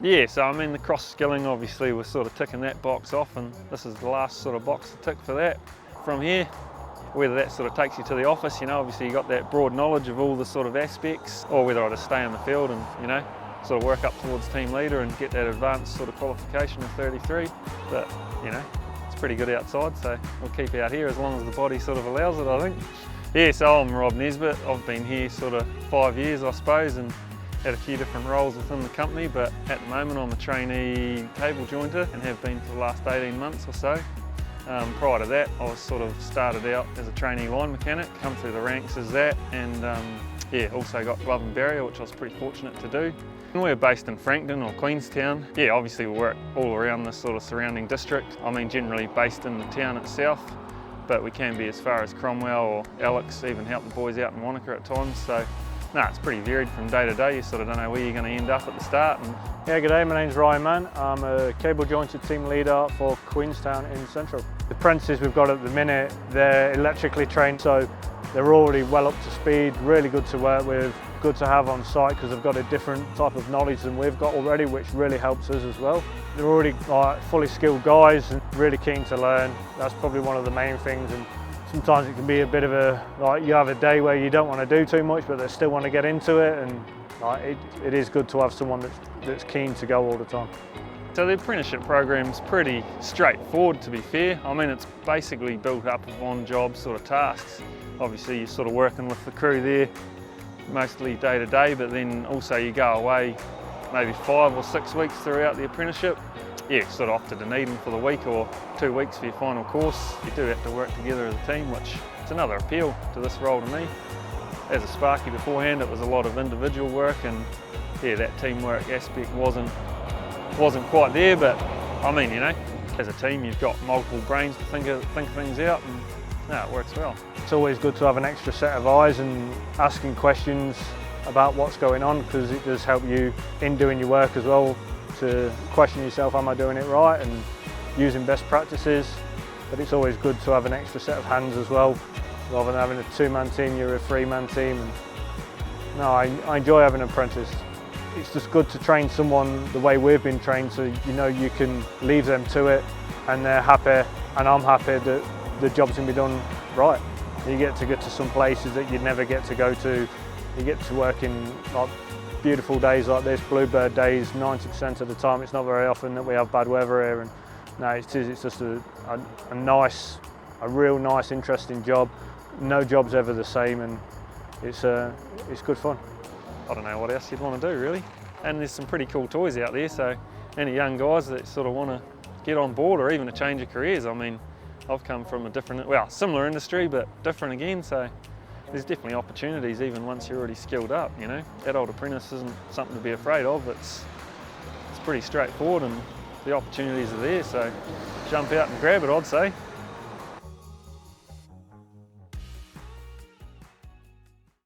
Yeah, so I mean the cross-skilling, obviously we're sort of ticking that box off, and this is the last sort of box to tick for that. From here, whether that sort of takes you to the office, obviously you got that broad knowledge of all the sort of aspects, or whether I just stay on the field and, sort of work up towards team leader and get that advanced sort of qualification of 33. But, it's pretty good outside, so we'll keep out here as long as the body sort of allows it, I think. Yeah, so I'm Rob Nesbitt. I've been here sort of 5 years, I suppose, and had a few different roles within the company, but at the moment I'm a trainee cable jointer and have been for the last 18 months or so. Prior to that, I was sort of started out as a trainee line mechanic, come through the ranks as that, and also got glove and barrier, which I was pretty fortunate to do. And we're based in Frankton or Queenstown. Yeah, obviously we work all around this sort of surrounding district. I mean, generally based in the town itself, but we can be as far as Cromwell or Alex, even help the boys out in Wānaka at times. So, no, it's pretty varied from day to day. You sort of don't know where you're going to end up at the start. Yeah, g'day, my name's Ryan Mann. I'm a cable jointer team leader for Queenstown in Central. The apprentices we've got at the minute, they're electrically trained, so they're already well up to speed, really good to work with, good to have on site because they've got a different type of knowledge than we've got already, which really helps us as well. They're already fully skilled guys and really keen to learn. That's probably one of the main things. And sometimes it can be a bit of you have a day where you don't want to do too much, but they still want to get into it, and it is good to have someone that's keen to go all the time. So the apprenticeship program's pretty straightforward, to be fair. I mean, it's basically built up of on-job sort of tasks. Obviously you're sort of working with the crew there, mostly day to day, but then also you go away maybe 5 or 6 weeks throughout the apprenticeship. Yeah, sort of off to Dunedin for the week or 2 weeks for your final course. You do have to work together as a team, which is another appeal to this role to me. As a Sparky beforehand, it was a lot of individual work, and yeah, that teamwork aspect wasn't quite there, but I mean, as a team you've got multiple brains to think things out, and no, it works well. It's always good to have an extra set of eyes and asking questions about what's going on, because it does help you in doing your work as well, to question yourself, am I doing it right, and using best practices. But it's always good to have an extra set of hands as well, rather than having a 2-man team, you're a 3-man team. And no, I enjoy having an apprentice. It's just good to train someone the way we've been trained, so you can leave them to it and they're happy and I'm happy that the job's going to be done right. You get to some places that you'd never get to go to. You get to work in beautiful days like this, bluebird days, 90% of the time. It's not very often that we have bad weather here, and no, it's just a real nice, interesting job. No job's ever the same, and it's good fun. I don't know what else you'd want to do really. And there's some pretty cool toys out there, so any young guys that sort of want to get on board or even a change of careers. I mean, I've come from a similar industry, but different again, so there's definitely opportunities even once you're already skilled up, Adult apprentice isn't something to be afraid of. It's pretty straightforward and the opportunities are there, so jump out and grab it, I'd say.